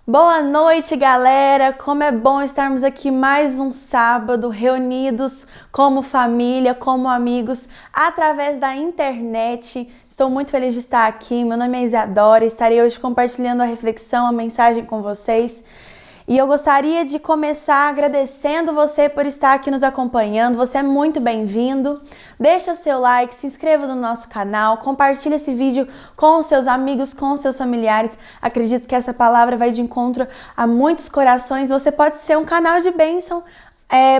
Boa noite, galera! Como é bom estarmos aqui mais um sábado reunidos como família, como amigos, através da internet. Estou muito feliz de estar aqui. Meu nome é Isadora e estarei hoje compartilhando a reflexão, a mensagem com vocês. E eu gostaria de começar agradecendo você por estar aqui nos acompanhando. Você é muito bem-vindo. Deixa seu like, se inscreva no nosso canal, compartilhe esse vídeo com os seus amigos, com os seus familiares. Acredito que essa palavra vai de encontro a muitos corações. Você pode ser um canal de bênção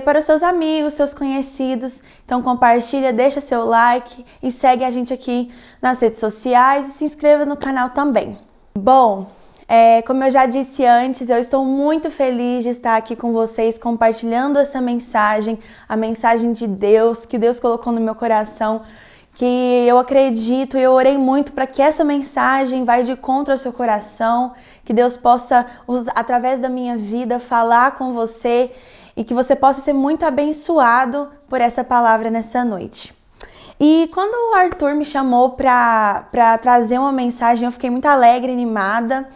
para os seus amigos, seus conhecidos. Então compartilha, deixa seu like e segue a gente aqui nas redes sociais e se inscreva no canal também. Bom, como eu já disse antes, eu estou muito feliz de estar aqui com vocês compartilhando essa mensagem, a mensagem de Deus, que Deus colocou no meu coração, que eu acredito e eu orei muito para que essa mensagem vá de encontro ao seu coração, que Deus possa, através da minha vida, falar com você e que você possa ser muito abençoado por essa palavra nessa noite. E quando o Arthur me chamou para trazer uma mensagem, eu fiquei muito alegre, animada.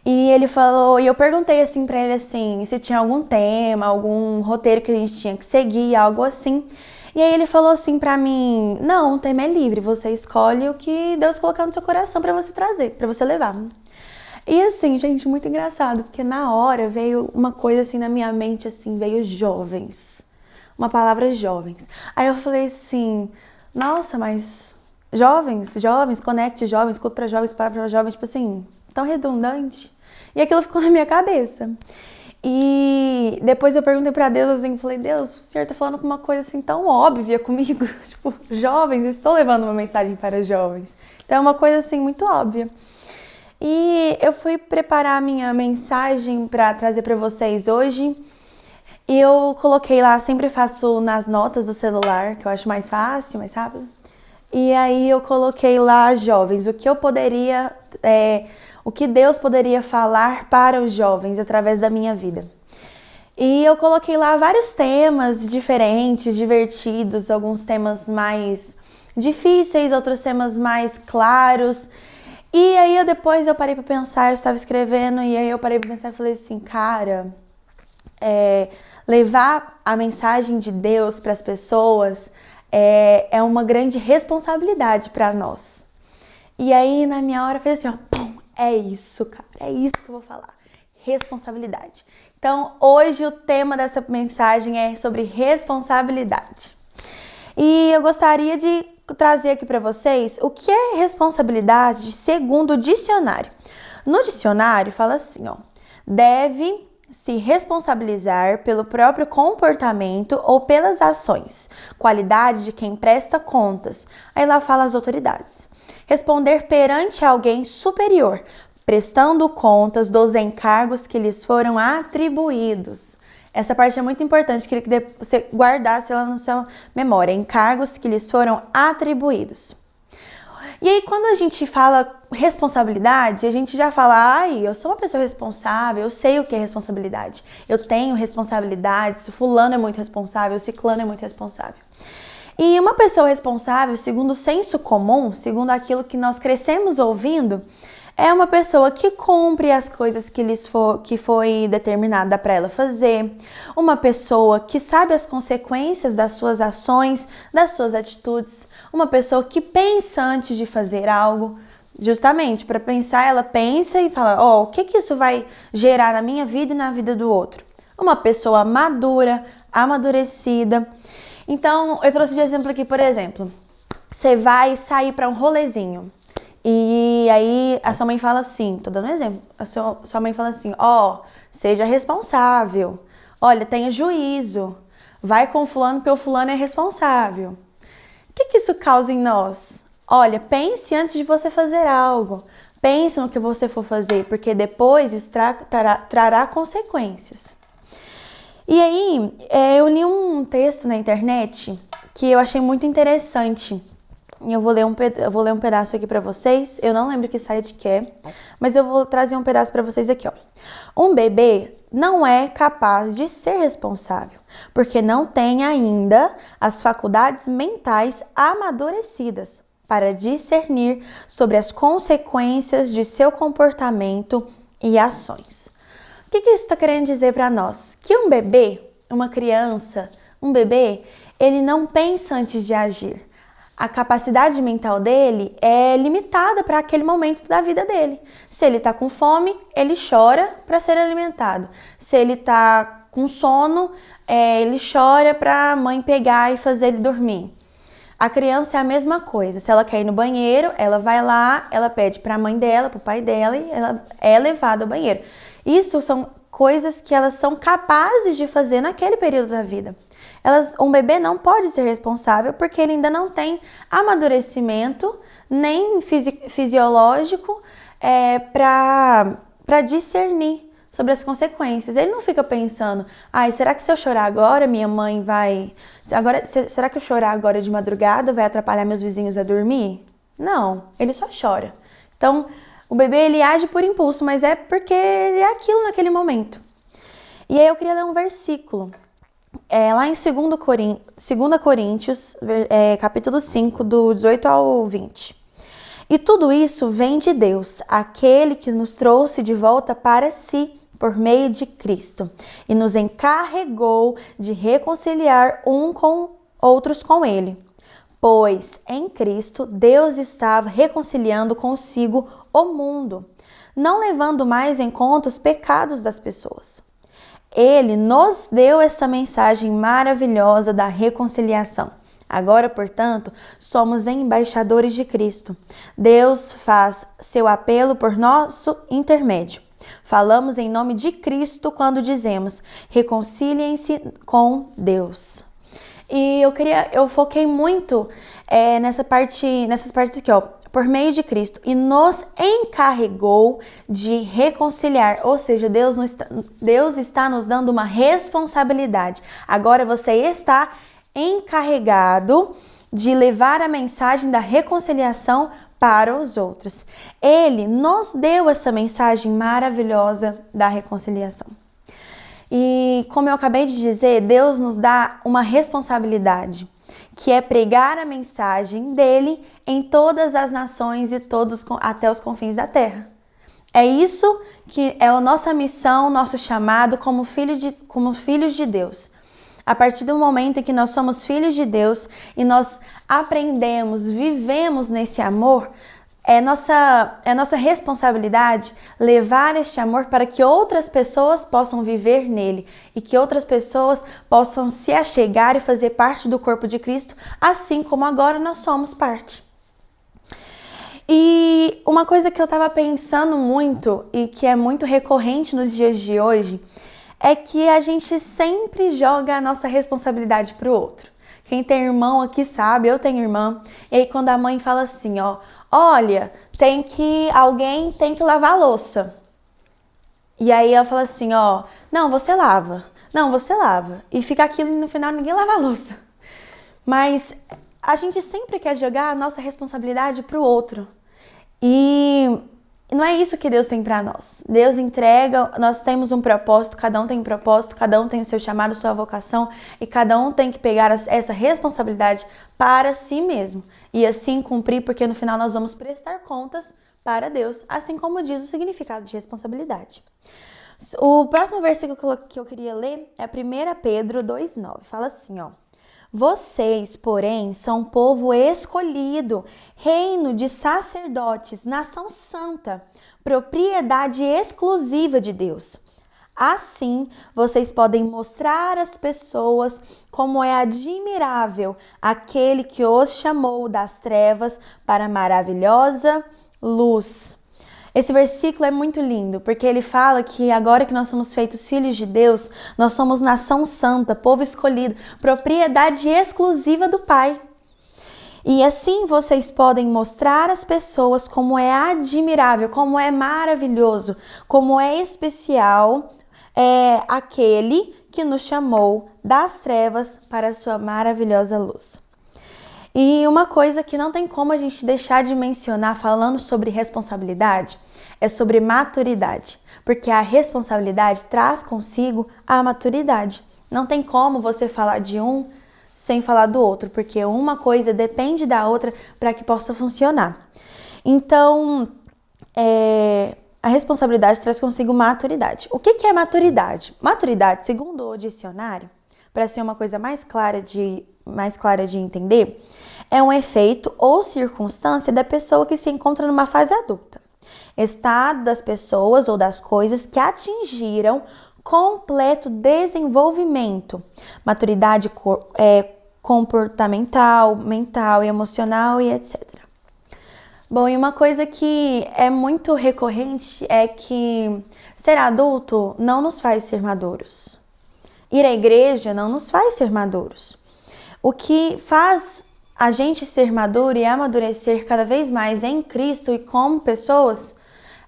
E ele falou, e eu perguntei assim para ele assim, se tinha algum tema, algum roteiro que a gente tinha que seguir, algo assim. E aí ele falou assim para mim, não, o tema é livre, você escolhe o que Deus colocar no seu coração para você trazer, para você levar. E assim, gente, muito engraçado, porque na hora veio uma coisa assim na minha mente, assim, veio jovens, uma palavra jovens. Aí eu falei assim, nossa, mas jovens, conecte jovens, culto para jovens, palavra para jovens, tipo assim, tão redundante. E aquilo ficou na minha cabeça. E depois eu perguntei pra Deus assim, falei, Deus, o Senhor tá falando uma coisa assim tão óbvia comigo. Tipo, jovens, eu estou levando uma mensagem para jovens. Então é uma coisa assim muito óbvia. E eu fui preparar a minha mensagem para trazer para vocês hoje. E eu coloquei lá, sempre faço nas notas do celular, que eu acho mais fácil, mais rápido. E aí eu coloquei lá jovens, o que Deus poderia falar para os jovens através da minha vida. E eu coloquei lá vários temas diferentes, divertidos, alguns temas mais difíceis, outros temas mais claros. E aí depois eu parei para pensar, eu estava escrevendo e aí eu parei para pensar e falei assim, cara, levar a mensagem de Deus para as pessoas é uma grande responsabilidade para nós. E aí na minha hora fez assim, ó, pum, é isso, cara, é isso que eu vou falar, responsabilidade. Então hoje o tema dessa mensagem é sobre responsabilidade. E eu gostaria de trazer aqui para vocês o que é responsabilidade segundo o dicionário. No dicionário fala assim, ó, deve se responsabilizar pelo próprio comportamento ou pelas ações, qualidade de quem presta contas. Aí lá fala as autoridades. Responder perante alguém superior, prestando contas dos encargos que lhes foram atribuídos. Essa parte é muito importante, queria que você guardasse ela na sua memória. Encargos que lhes foram atribuídos. E aí, quando a gente fala responsabilidade, a gente já fala, ai, eu sou uma pessoa responsável, eu sei o que é responsabilidade. Eu tenho responsabilidades, fulano é muito responsável, ciclano é muito responsável. E uma pessoa responsável, segundo o senso comum, segundo aquilo que nós crescemos ouvindo, é uma pessoa que cumpre as coisas que foi determinada para ela fazer, uma pessoa que sabe as consequências das suas ações, das suas atitudes, uma pessoa que pensa antes de fazer algo, justamente para pensar, ela pensa e fala, o que isso vai gerar na minha vida e na vida do outro. Uma pessoa madura, amadurecida. Então, eu trouxe de exemplo aqui, por exemplo, você vai sair para um rolezinho. E aí a sua mãe fala assim, tô dando um exemplo, a sua mãe fala assim, seja responsável, olha, tenha juízo, vai com fulano porque o fulano é responsável. O que isso causa em nós? Olha, pense antes de você fazer algo, pense no que você for fazer, porque depois isso trará consequências. E aí, eu li um texto na internet que eu achei muito interessante. E eu vou ler um pedaço aqui para vocês. Eu não lembro que site que é, mas eu vou trazer um pedaço para vocês aqui, ó. Um bebê não é capaz de ser responsável, porque não tem ainda as faculdades mentais amadurecidas para discernir sobre as consequências de seu comportamento e ações. que isso está querendo dizer para nós? Que um bebê, uma criança, um bebê, ele não pensa antes de agir. A capacidade mental dele é limitada para aquele momento da vida dele. Se ele está com fome, ele chora para ser alimentado. Se ele está com sono, ele chora para a mãe pegar e fazer ele dormir. A criança é a mesma coisa. Se ela quer ir no banheiro, ela vai lá, ela pede para a mãe dela, para o pai dela e ela é levada ao banheiro. Isso são coisas que elas são capazes de fazer naquele período da vida. Um bebê não pode ser responsável porque ele ainda não tem amadurecimento nem fisiológico para discernir sobre as consequências. Ele não fica pensando, será que se eu chorar agora, minha mãe vai... Será que eu chorar agora de madrugada vai atrapalhar meus vizinhos a dormir? Não, ele só chora. Então, o bebê ele age por impulso, mas é porque ele é aquilo naquele momento. E aí eu queria ler um versículo. Lá em 2 Coríntios, capítulo 5, do 18 ao 20. E tudo isso vem de Deus, aquele que nos trouxe de volta para si, por meio de Cristo, e nos encarregou de reconciliar outros com Ele. Pois, em Cristo, Deus estava reconciliando consigo o mundo, não levando mais em conta os pecados das pessoas. Ele nos deu essa mensagem maravilhosa da reconciliação. Agora, portanto, somos embaixadores de Cristo. Deus faz seu apelo por nosso intermédio. Falamos em nome de Cristo quando dizemos: reconciliem-se com Deus. E eu foquei muito nessas partes aqui, ó. Por meio de Cristo, e nos encarregou de reconciliar, ou seja, Deus está nos dando uma responsabilidade. Agora você está encarregado de levar a mensagem da reconciliação para os outros. Ele nos deu essa mensagem maravilhosa da reconciliação. E como eu acabei de dizer, Deus nos dá uma responsabilidade, que é pregar a mensagem dele em todas as nações e até os confins da terra. É isso que é a nossa missão, nosso chamado como filhos de Deus. A partir do momento em que nós somos filhos de Deus e nós aprendemos, vivemos nesse amor, é nossa responsabilidade levar este amor para que outras pessoas possam viver nele e que outras pessoas possam se achegar e fazer parte do corpo de Cristo, assim como agora nós somos parte. E uma coisa que eu estava pensando muito e que é muito recorrente nos dias de hoje é que a gente sempre joga a nossa responsabilidade para o outro. Quem tem irmão aqui sabe, eu tenho irmã, e aí quando a mãe fala assim, olha, alguém tem que lavar a louça. E aí ela fala assim, não, você lava. Não, você lava. E fica aquilo e no final ninguém lava a louça. Mas a gente sempre quer jogar a nossa responsabilidade para o outro. E não é isso que Deus tem para nós. Deus entrega, nós temos um propósito, cada um tem um propósito, cada um tem o seu chamado, sua vocação, e cada um tem que pegar essa responsabilidade para si mesmo e assim cumprir, porque no final nós vamos prestar contas para Deus, assim como diz o significado de responsabilidade. O próximo versículo que eu queria ler é 1 Pedro 2,9. Fala assim, vocês, porém, são povo escolhido, reino de sacerdotes, nação santa, propriedade exclusiva de Deus. Assim, vocês podem mostrar às pessoas como é admirável aquele que os chamou das trevas para a maravilhosa luz. Esse versículo é muito lindo, porque ele fala que agora que nós somos feitos filhos de Deus, nós somos nação santa, povo escolhido, propriedade exclusiva do Pai. E assim vocês podem mostrar às pessoas como é admirável, como é maravilhoso, como é especial aquele que nos chamou das trevas para a sua maravilhosa luz. E uma coisa que não tem como a gente deixar de mencionar falando sobre responsabilidade é sobre maturidade, porque a responsabilidade traz consigo a maturidade. Não tem como você falar de um sem falar do outro, porque uma coisa depende da outra para que possa funcionar. Então, a responsabilidade traz consigo maturidade. O que é maturidade? Maturidade, segundo o dicionário, para ser uma coisa mais clara de entender, é um efeito ou circunstância da pessoa que se encontra numa fase adulta. Estado das pessoas ou das coisas que atingiram completo desenvolvimento. Maturidade comportamental, mental e emocional e etc. Bom, e uma coisa que é muito recorrente é que ser adulto não nos faz ser maduros. Ir à igreja não nos faz ser maduros. O que faz a gente ser maduro e amadurecer cada vez mais em Cristo e como pessoas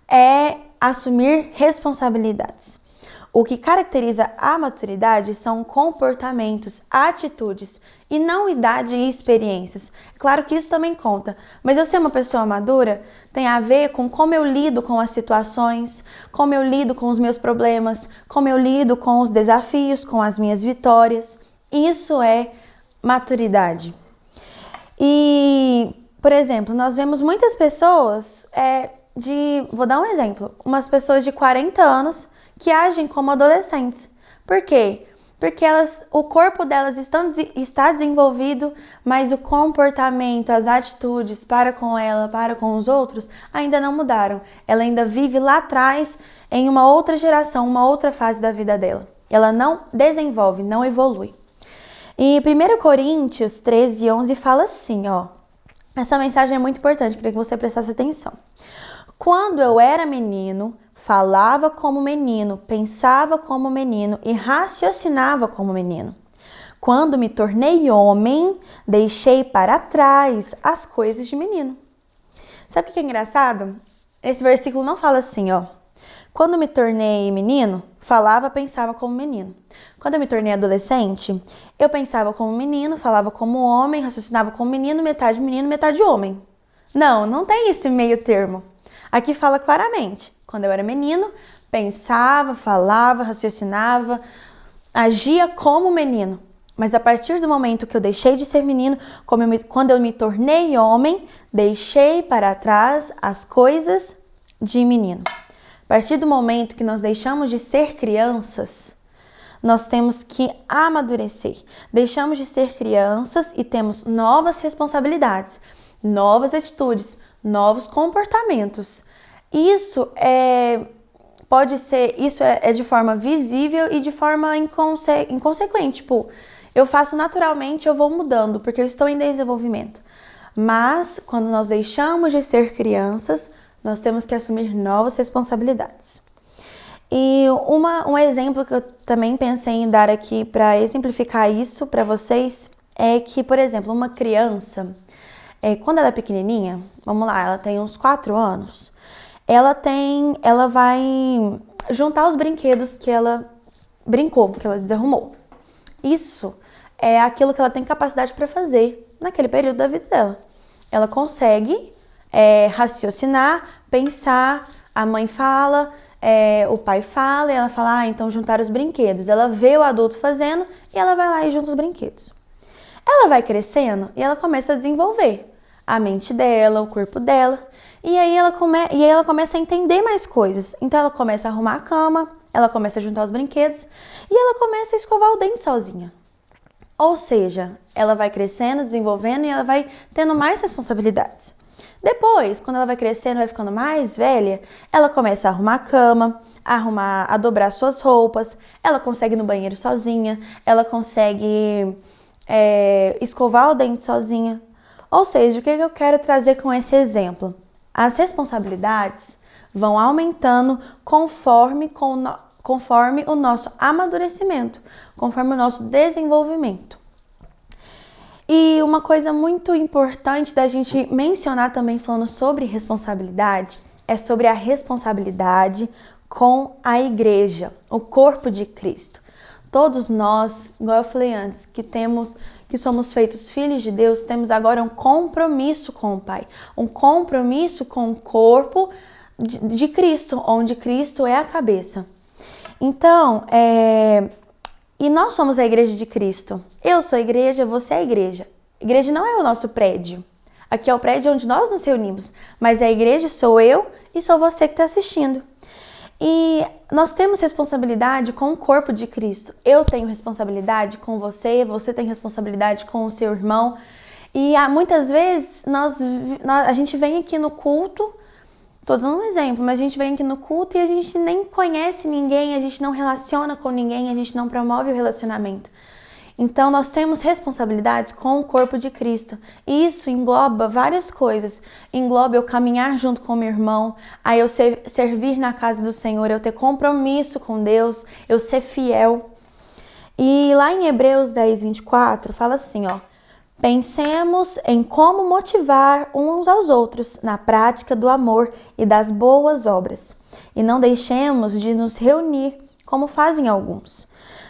é assumir responsabilidades. O que caracteriza a maturidade são comportamentos, atitudes e não idade e experiências. Claro que isso também conta, mas eu ser uma pessoa madura tem a ver com como eu lido com as situações, como eu lido com os meus problemas, como eu lido com os desafios, com as minhas vitórias. Isso é maturidade. E, por exemplo, nós vemos muitas pessoas vou dar um exemplo, umas pessoas de 40 anos que agem como adolescentes. Por quê? Porque o corpo delas está desenvolvido, mas o comportamento, as atitudes para com ela, para com os outros, ainda não mudaram. Ela ainda vive lá atrás, em uma outra geração, uma outra fase da vida dela. Ela não desenvolve, não evolui. E 1 Coríntios 13:11 fala assim, ó. Essa mensagem é muito importante, queria que você prestasse atenção. Quando eu era menino, falava como menino, pensava como menino e raciocinava como menino. Quando me tornei homem, deixei para trás as coisas de menino. Sabe o que é engraçado? Esse versículo não fala assim, ó. Quando me tornei menino, falava, pensava como menino. Quando eu me tornei adolescente, eu pensava como menino, falava como homem, raciocinava como menino, metade homem. Não tem esse meio termo. Aqui fala claramente, quando eu era menino, pensava, falava, raciocinava, agia como menino. Mas a partir do momento que eu deixei de ser menino, quando eu me tornei homem, deixei para trás as coisas de menino. A partir do momento que nós deixamos de ser crianças, nós temos que amadurecer. Deixamos de ser crianças e temos novas responsabilidades, novas atitudes, novos comportamentos. Isso é de forma visível e de forma inconsequente. Tipo, eu faço naturalmente, eu vou mudando, porque eu estou em desenvolvimento. Mas, quando nós deixamos de ser crianças, nós temos que assumir novas responsabilidades. E um exemplo que eu também pensei em dar aqui para exemplificar isso para vocês é que, por exemplo, uma criança, quando ela é pequenininha, vamos lá, ela tem uns 4 anos, ela vai juntar os brinquedos que ela brincou, que ela desarrumou. Isso é aquilo que ela tem capacidade para fazer naquele período da vida dela. Ela consegue raciocinar, pensar, a mãe fala, o pai fala, e ela fala, então juntar os brinquedos. Ela vê o adulto fazendo e ela vai lá e junta os brinquedos. Ela vai crescendo e ela começa a desenvolver a mente dela, o corpo dela, e aí ela começa a entender mais coisas. Então ela começa a arrumar a cama, ela começa a juntar os brinquedos e ela começa a escovar o dente sozinha. Ou seja, ela vai crescendo, desenvolvendo e ela vai tendo mais responsabilidades. Depois, quando ela vai crescendo, vai ficando mais velha, ela começa a arrumar a cama, a dobrar suas roupas, ela consegue ir no banheiro sozinha, ela consegue escovar o dente sozinha. Ou seja, o que eu quero trazer com esse exemplo? As responsabilidades vão aumentando conforme o nosso amadurecimento, conforme o nosso desenvolvimento. E uma coisa muito importante da gente mencionar também falando sobre responsabilidade, é sobre a responsabilidade com a igreja, o corpo de Cristo. Todos nós, igual eu falei antes, que somos feitos filhos de Deus, temos agora um compromisso com o Pai, um compromisso com o corpo de Cristo, onde Cristo é a cabeça. Então, e nós somos a igreja de Cristo. Eu sou a igreja, você é a igreja. A igreja não é o nosso prédio. Aqui é o prédio onde nós nos reunimos, mas a igreja sou eu e sou você que está assistindo. E nós temos responsabilidade com o corpo de Cristo. Eu tenho responsabilidade com você, você tem responsabilidade com o seu irmão. E muitas vezes a gente vem aqui no culto, tô dando um exemplo, mas a gente vem aqui no culto e a gente nem conhece ninguém, a gente não relaciona com ninguém, a gente não promove o relacionamento. Então, nós temos responsabilidades com o corpo de Cristo. E isso engloba várias coisas. Engloba eu caminhar junto com meu irmão, aí eu servir na casa do Senhor, eu ter compromisso com Deus, eu ser fiel. E lá em Hebreus 10, 24, fala assim, ó. Pensemos em como motivar uns aos outros na prática do amor e das boas obras. E não deixemos de nos reunir, como fazem alguns.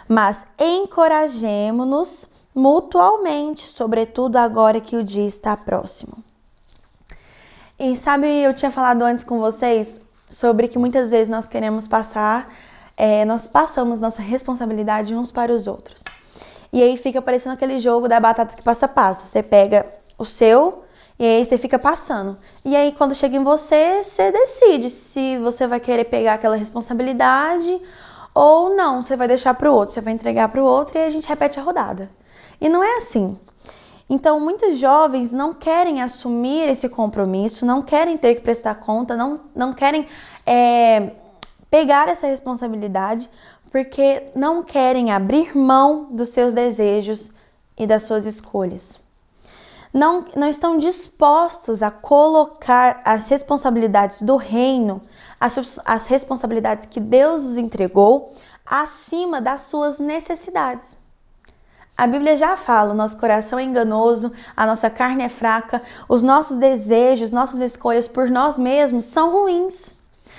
Mas encorajemo-nos mutualmente, sobretudo agora que o dia está próximo. E sabe, eu tinha falado antes com vocês sobre que muitas vezes nós queremos nós passamos nossa responsabilidade uns para os outros. E aí fica parecendo aquele jogo da batata que passa. Você pega o seu e aí você fica passando. E aí quando chega em você, você decide se você vai querer pegar aquela responsabilidade ou não, você vai deixar para o outro, você vai entregar para o outro e aí a gente repete a rodada. E não é assim. Então, muitos jovens não querem assumir esse compromisso, não querem ter que prestar conta, não querem pegar essa responsabilidade, porque não querem abrir mão dos seus desejos e das suas escolhas. Não estão dispostos a colocar as responsabilidades do reino, as responsabilidades que Deus os entregou, acima das suas necessidades. A Bíblia já fala, o nosso coração é enganoso, a nossa carne é fraca, os nossos desejos, nossas escolhas por nós mesmos são ruins.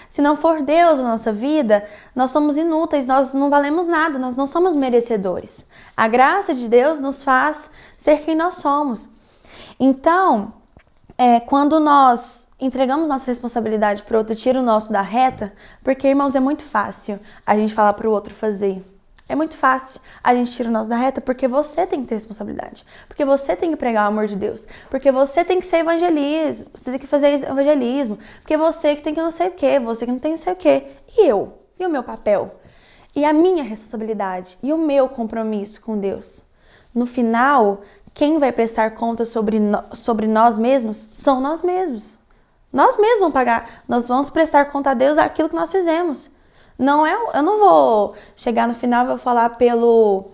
Se não for Deus na nossa vida, nós somos inúteis, nós não valemos nada, nós não somos merecedores. A graça de Deus nos faz ser quem nós somos. Então, quando nós entregamos nossa responsabilidade para o outro, tira o nosso da reta, porque, irmãos, é muito fácil a gente falar para o outro fazer. É muito fácil a gente tirar o nosso da reta porque você tem que ter responsabilidade, porque você tem que pregar o amor de Deus, porque você tem que ser evangelismo, você tem que fazer evangelismo, porque você que tem que não sei o quê, você que não tem não sei o quê. E eu? E o meu papel? E a minha responsabilidade? E o meu compromisso com Deus? No final, quem vai prestar conta sobre nós mesmos são nós mesmos. Nós mesmos vamos pagar, nós vamos prestar conta a Deus daquilo que nós fizemos. Eu não vou chegar no final e vou falar pelo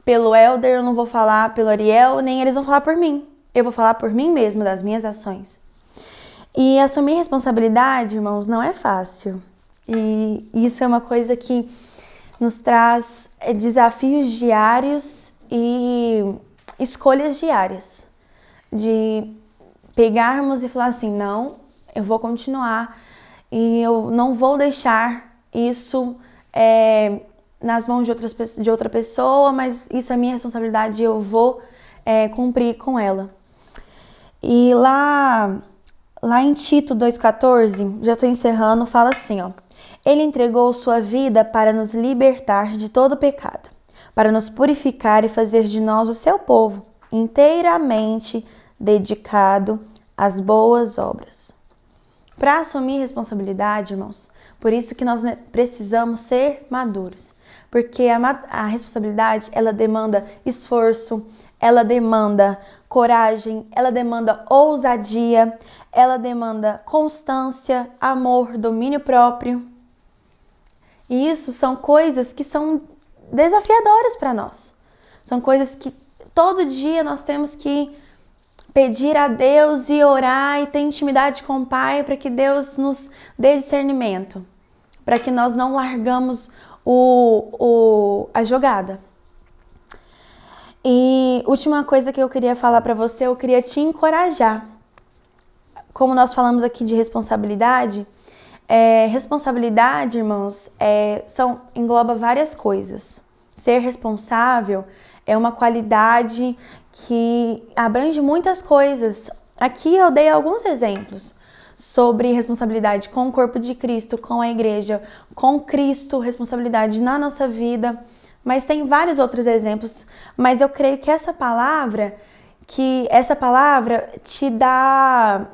Elder, eu não vou falar pelo Ariel, nem eles vão falar por mim. Eu vou falar por mim mesma, das minhas ações. E assumir responsabilidade, irmãos, não é fácil. E isso é uma coisa que nos traz desafios diários e escolhas diárias. De pegarmos e falar assim, não, eu vou continuar e eu não vou deixar isso nas mãos de outra pessoa, mas isso é minha responsabilidade e eu vou cumprir com ela. E lá em Tito 2,14, já estou encerrando, fala assim, ó. Ele entregou sua vida para nos libertar de todo pecado, para nos purificar e fazer de nós o seu povo, inteiramente dedicado às boas obras. Para assumir responsabilidade, irmãos, por isso que nós precisamos ser maduros, porque a responsabilidade, ela demanda esforço, ela demanda coragem, ela demanda ousadia, ela demanda constância, amor, domínio próprio. E isso são coisas que são desafiadoras para nós. São coisas que todo dia nós temos que pedir a Deus e orar e ter intimidade com o Pai para que Deus nos dê discernimento, para que nós não largamos a jogada. E última coisa que eu queria falar para você, eu queria te encorajar. Como nós falamos aqui de responsabilidade, responsabilidade, irmãos, engloba várias coisas. Ser responsável é uma qualidade que abrange muitas coisas. Aqui eu dei alguns exemplos sobre responsabilidade com o corpo de Cristo, com a igreja, com Cristo, responsabilidade na nossa vida, mas tem vários outros exemplos. Mas eu creio que essa palavra que essa palavra te dá,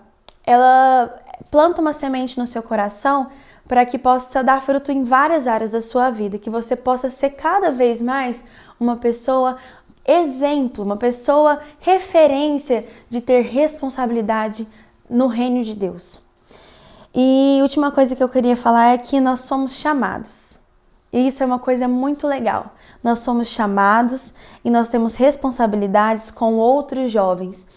ela planta uma semente no seu coração para que possa dar fruto em várias áreas da sua vida, que você possa ser cada vez mais uma pessoa exemplo, uma pessoa referência de ter responsabilidade no reino de Deus. E a última coisa que eu queria falar é que nós somos chamados. E isso é uma coisa muito legal. Nós somos chamados e nós temos responsabilidades com outros jovens.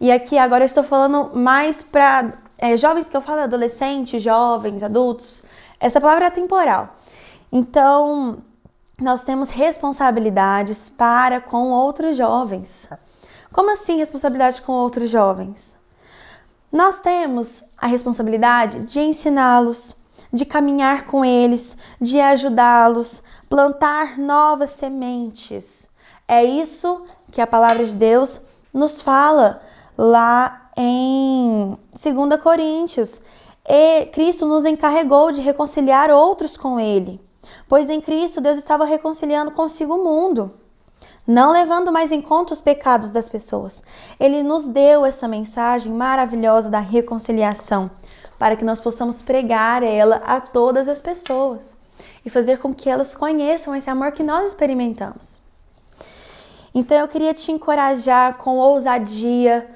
E aqui agora eu estou falando mais para jovens, que eu falo adolescentes, jovens, adultos. Essa palavra é temporal. Então, nós temos responsabilidades para com outros jovens. Como assim responsabilidade com outros jovens? Nós temos a responsabilidade de ensiná-los, de caminhar com eles, de ajudá-los, plantar novas sementes. É isso que a palavra de Deus nos fala lá em 2 Coríntios. E Cristo nos encarregou de reconciliar outros com Ele, pois em Cristo Deus estava reconciliando consigo o mundo, não levando mais em conta os pecados das pessoas. Ele nos deu essa mensagem maravilhosa da reconciliação, para que nós possamos pregar ela a todas as pessoas e fazer com que elas conheçam esse amor que nós experimentamos. Então eu queria te encorajar com ousadia,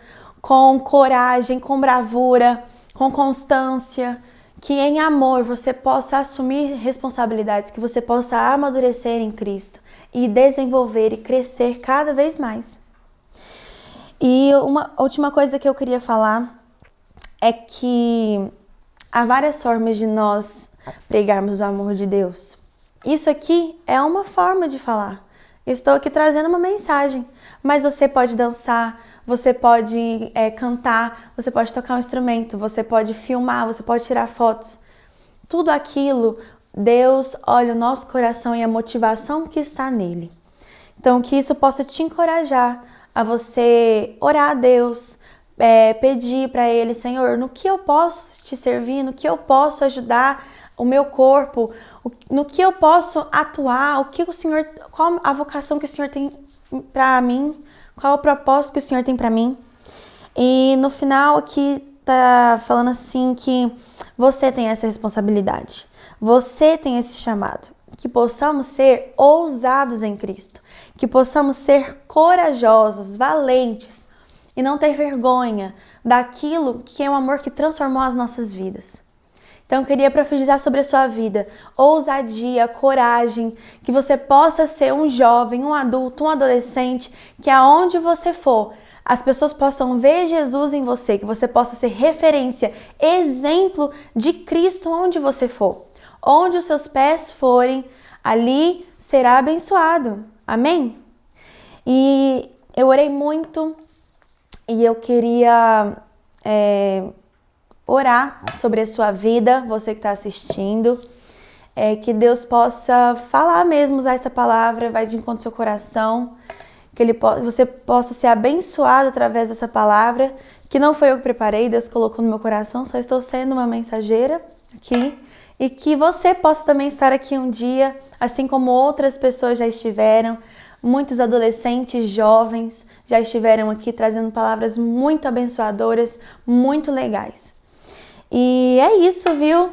com coragem, com bravura, com constância, que em amor você possa assumir responsabilidades, que você possa amadurecer em Cristo e desenvolver e crescer cada vez mais. E uma última coisa que eu queria falar é que há várias formas de nós pregarmos o amor de Deus. Isso aqui é uma forma de falar. Eu estou aqui trazendo uma mensagem, mas você pode dançar, você pode cantar, você pode tocar um instrumento, você pode filmar, você pode tirar fotos. Tudo aquilo, Deus olha o nosso coração e a motivação que está nele. Então, que isso possa te encorajar a você orar a Deus, pedir para Ele, Senhor, no que eu posso te servir, no que eu posso ajudar o meu corpo, no que eu posso atuar, qual a vocação que o Senhor tem para mim, qual o propósito que o Senhor tem para mim. E no final aqui tá falando assim que você tem essa responsabilidade, você tem esse chamado, que possamos ser ousados em Cristo, que possamos ser corajosos, valentes e não ter vergonha daquilo que é o amor que transformou as nossas vidas. Então eu queria profetizar sobre a sua vida, ousadia, coragem, que você possa ser um jovem, um adulto, um adolescente, que aonde você for, as pessoas possam ver Jesus em você, que você possa ser referência, exemplo de Cristo onde você for. Onde os seus pés forem, ali será abençoado. Amém? E eu orei muito e eu queria orar sobre a sua vida, você que está assistindo, que Deus possa falar mesmo, usar essa palavra, vai de encontro ao seu coração, que você possa ser abençoado através dessa palavra, que não foi eu que preparei, Deus colocou no meu coração, só estou sendo uma mensageira aqui, e que você possa também estar aqui um dia, assim como outras pessoas já estiveram, muitos adolescentes, jovens, já estiveram aqui trazendo palavras muito abençoadoras, muito legais. E é isso, viu?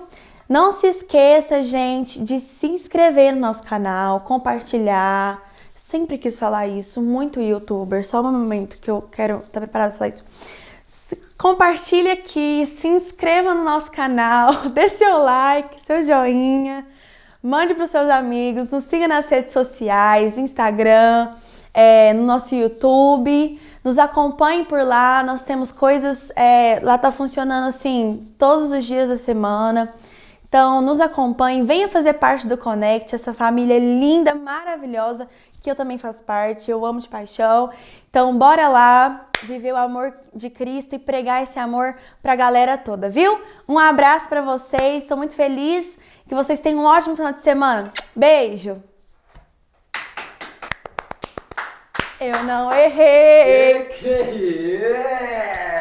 Não se esqueça, gente, de se inscrever no nosso canal, compartilhar. Sempre quis falar isso, muito youtuber. Só um momento que eu quero estar preparada para falar isso. Compartilhe aqui, se inscreva no nosso canal, dê seu like, seu joinha, mande para os seus amigos, nos siga nas redes sociais, Instagram, no nosso YouTube. Nos acompanhe por lá, nós temos coisas, lá tá funcionando assim, todos os dias da semana. Então, nos acompanhe, venha fazer parte do Connect, essa família linda, maravilhosa, que eu também faço parte, eu amo de paixão. Então, bora lá, viver o amor de Cristo e pregar esse amor pra galera toda, viu? Um abraço pra vocês, estou muito feliz, que vocês tenham um ótimo final de semana. Beijo! Eu não errei! Que é?